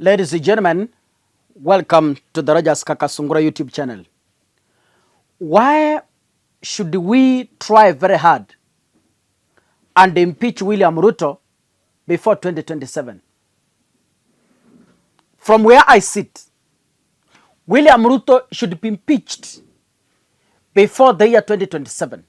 Ladies and gentlemen, welcome to the Rogers Kakasungura YouTube channel. Why should we try very hard and impeach William Ruto before 2027? From where I sit, William Ruto should be impeached before the year 2027.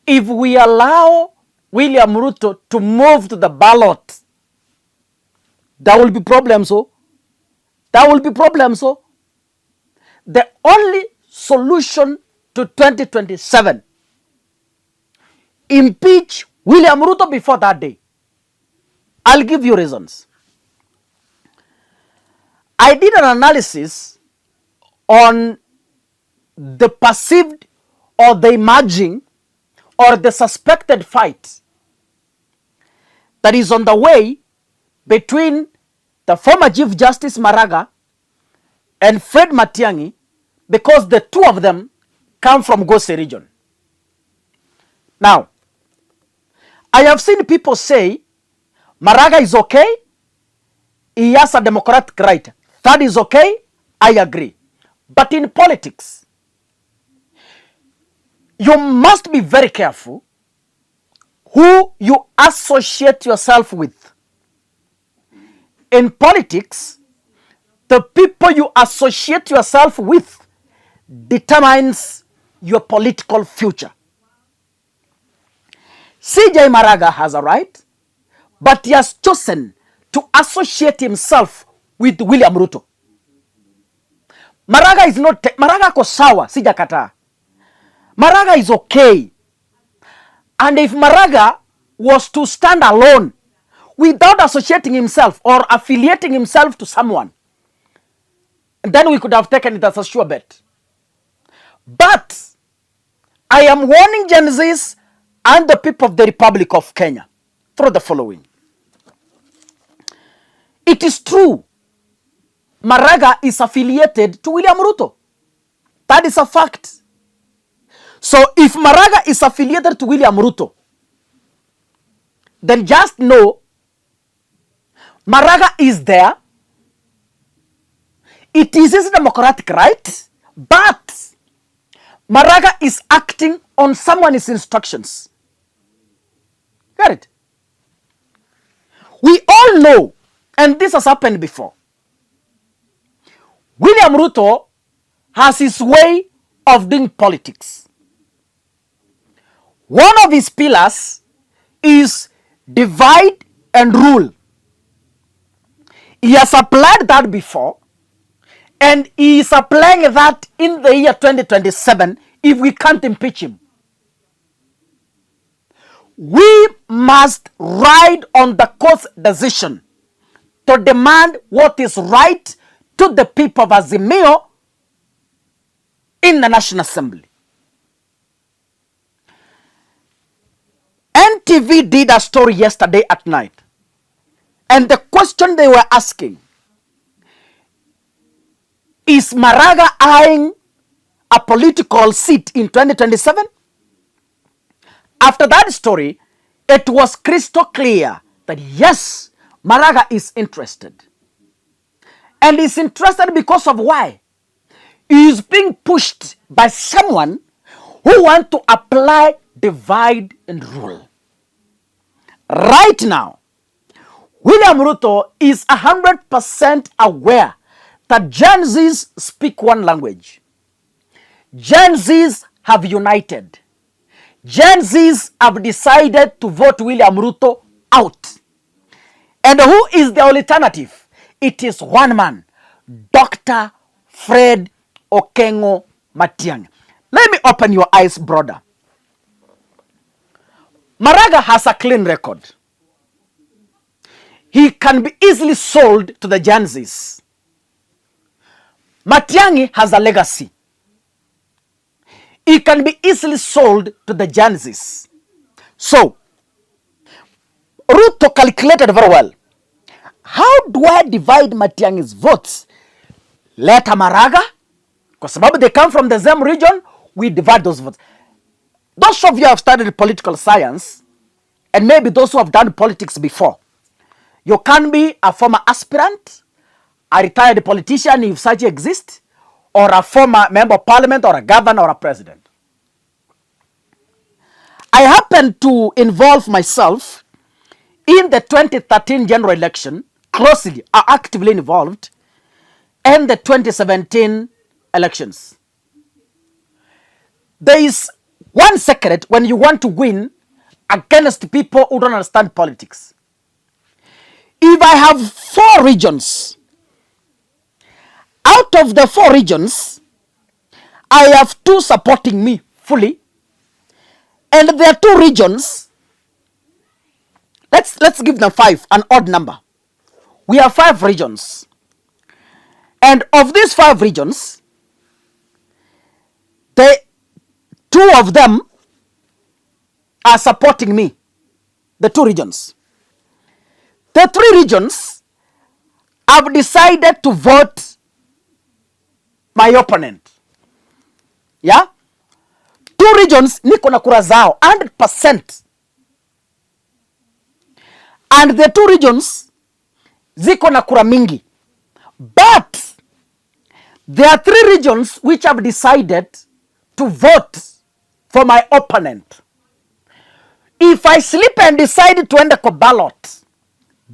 If we allow William Ruto to move to the ballot, there will be problems. There will be problems. The only solution to 2027, impeach William Ruto before that day. I'll give you reasons. I did an analysis on the perceived or the emerging or the suspected fight that is on the way between the former Chief Justice Maraga and Fred Matiang'i, because the two of them come from Gose region. Now, I have seen people say Maraga is okay, he has a democratic right. That is okay, I agree. But in politics, you must be very careful who you associate yourself with. In politics, the people you associate yourself with determines your political future. CJ Maraga has a right, but he has chosen to associate himself with William Ruto. Maraga is not, Maraga ko sawa, sijakataa. Maraga is okay. And if Maraga was to stand alone without associating himself or affiliating himself to someone, then we could have taken it as a sure bet. But I am warning Gen Zs and the people of the Republic of Kenya through the following. It is true, Maraga is affiliated to William Ruto. That is a fact. So if Maraga is affiliated to William Ruto, then just know Maraga is there. It is his democratic right, but Maraga is acting on someone's instructions. Get it? We all know, and this has happened before, William Ruto has his way of doing politics. One of his pillars is divide and rule. He has applied that before, and he is applying that in the year 2027 if we can't impeach him. We must ride on the court's decision to demand what is right to the people of Azimio in the National Assembly. NTV did a story yesterday at night, and the question they were asking, is Maraga eyeing a political seat in 2027? After that story, it was crystal clear that yes, Maraga is interested. And is interested because of why? He is being pushed by someone who wants to apply divide and rule. Right now, William Ruto is 100% aware that Gen Zs speak one language. Gen Zs have united. Gen Zs have decided to vote William Ruto out. And who is the alternative? It is one man, Dr. Fred Okengo Matiang'i. Let me open your eyes, brother. Maraga has a clean record. He can be easily sold to the Gen Zs. Matiang'i has a legacy. He can be easily sold to the Gen Zs. So, Ruto calculated very well. How do I divide Matiang'i's votes? Let Maraga, because they come from the same region, we divide those votes. Those of you who have studied political science, and maybe those who have done politics before, You can be a former aspirant, a retired politician if such exists, or a former member of parliament, or a governor, or a president. I happen to involve myself in the 2013 general election, closely, actively involved, and the 2017 elections. There is one secret when you want to win against people who don't understand politics. If I have 4 regions, out of the 4 regions, I have 2 supporting me fully, and there are 2 regions. Let's give them 5, an odd number. We have 5 regions, and of these 5 regions, the 2 of them are supporting me. The 2 regions. The 3 regions have decided to vote my opponent. Yeah? 2 regions niko na kura zao 100%. And the 2 regions ziko na kura mingi. But there are 3 regions which have decided to vote for my opponent. If I sleep and decide to end a ballot,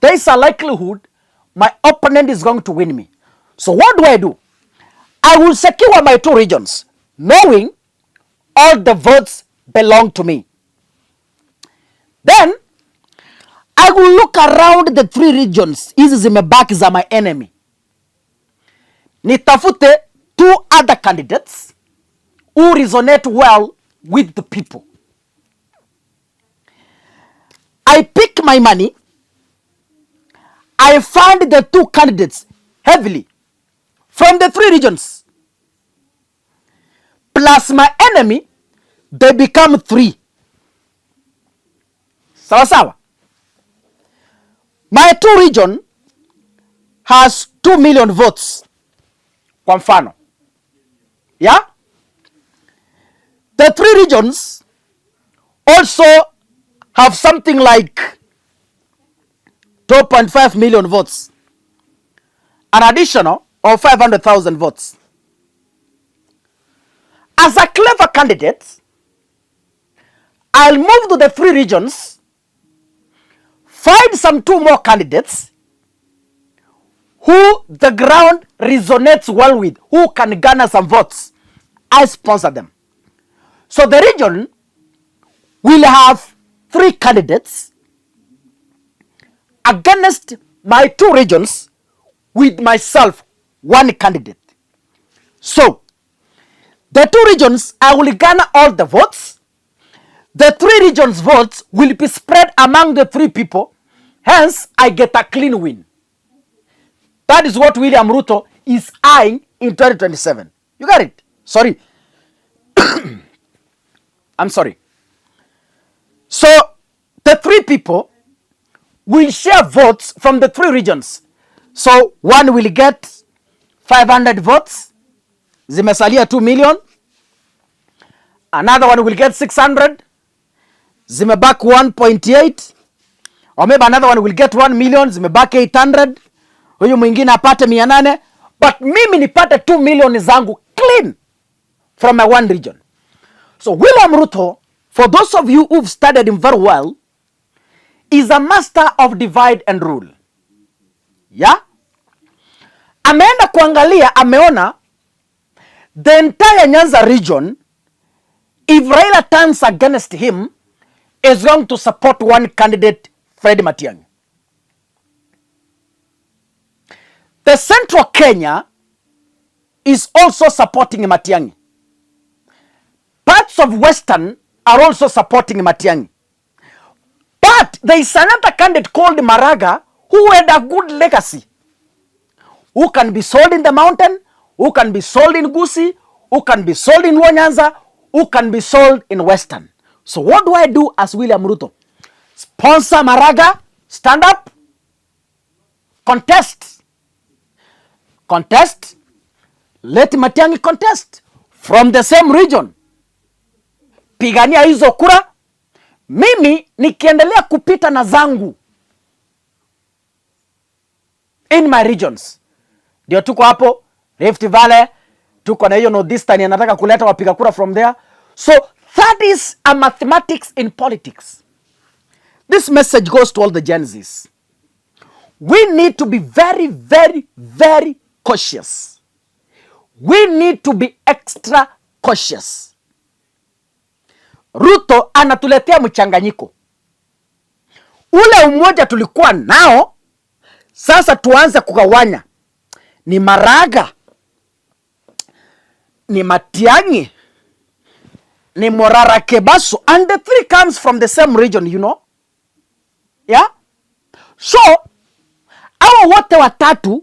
there is a likelihood my opponent is going to win me. So what do? I will secure my 2 regions, knowing all the votes belong to me. Then, I will look around the 3 regions. Hizi zimebaki za my enemy. Nitafute 2 other candidates who resonate well with the people. I pick my money. I fund the 2 candidates heavily from the 3 regions. Plus my enemy, they become 3. Sawa sawa. My 2 region has 2 million votes. Kwa mfano. Yeah? The 3 regions also have something like 2.5 million votes. An additional of 500,000 votes. As a clever candidate, I'll move to the 3 regions, find some 2 more candidates who the ground resonates well with, who can garner some votes. I sponsor them. So the region will have 3 candidates against my 2 regions with myself, 1 candidate. So, the 2 regions, I will garner all the votes. The 3 regions' votes will be spread among the 3 people. Hence, I get a clean win. That is what William Ruto is eyeing in 2027. You got it? Sorry. I'm sorry. So, the 3 people will share votes from the 3 regions. So, one will get 500 votes. Zimesalia 2 million. Another one will get 600. Zimebaki 1.8. Or maybe another one will get 1 million. Zimebaki 800. Huyu mwingine apate 800. But mimi nipate 2 million zangu clean from my 1 region. So William Ruto, for those of you who've studied him very well, is a master of divide and rule. Yeah? Ameenda kuangalia, ameona the entire Nyanza region, if Raila turns against him, is going to support 1 candidate, Fred Matiang'i. The Central Kenya is also supporting Matiang'i. Parts of Western are also supporting Matiang'i. But there is another candidate called Maraga who had a good legacy, who can be sold in the mountain, who can be sold in Gusii, who can be sold in Nyanza, who can be sold in Western. So what do I do as William Ruto? Sponsor Maraga, stand up, contest. Contest, let Matiang'i contest from the same region. Pigania hizo kura, mimi nikiendelea kupita na zangu. in my regions. Ndio tuko hapo Rift Valley, tuko na hiyo Northeastern anataka kuleta wapiga kura from there. So that is a mathematics in politics. This message goes to all the Gen Zs. We need to be very, very, very cautious. We need to be extra cautious. Ruto anatuletea mchanganyiko. Ule umoja tulikuwa nao, sasa tuanze kugawanya. Ni Maraga, ni Matiang'i, ni Morara Kebaso, and the three comes from the same region, you know. Yeah? So, our wote watatu,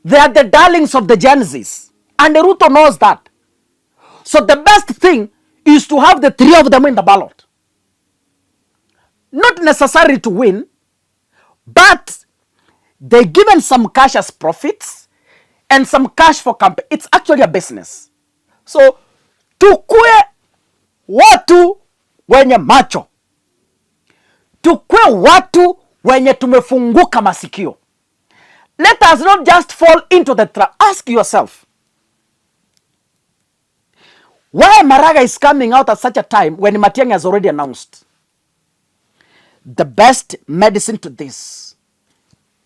they are the darlings of the Gen Zs. And Ruto knows that. So the best thing is to have the three of them in the ballot. Not necessary to win, but they given some cash as profits and some cash for campaign. It's actually a business. So, tukue watu wenye macho. Tukue watu wenye tumefunguka masikio. Let us not just fall into the trap. Ask yourself, why Maraga is coming out at such a time when Matiang'i has already announced? The best medicine to this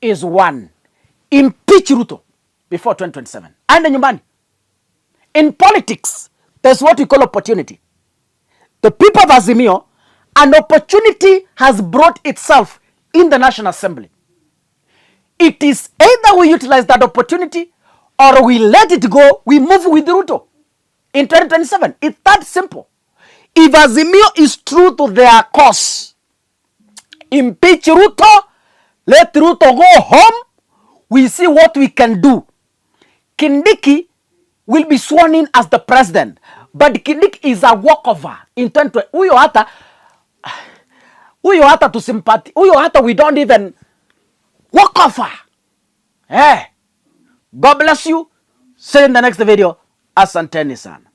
is one, impeach Ruto before 2027. And nyumbani. In politics, there's what we call opportunity. The people of Azimio, an opportunity has brought itself in the National Assembly. It is either we utilize that opportunity or we let it go, we move with Ruto in 2027. It's that simple. If Azimio is true to their cause, impeach Ruto, let Ruto go home, we see what we can do. Kindiki will be sworn in as the president, but Kindiki is a walkover in 2020. Huyo hata tusimpati, huyo hata we don't even walk over. Hey, God bless you. See you in the next video. Asanteni sana.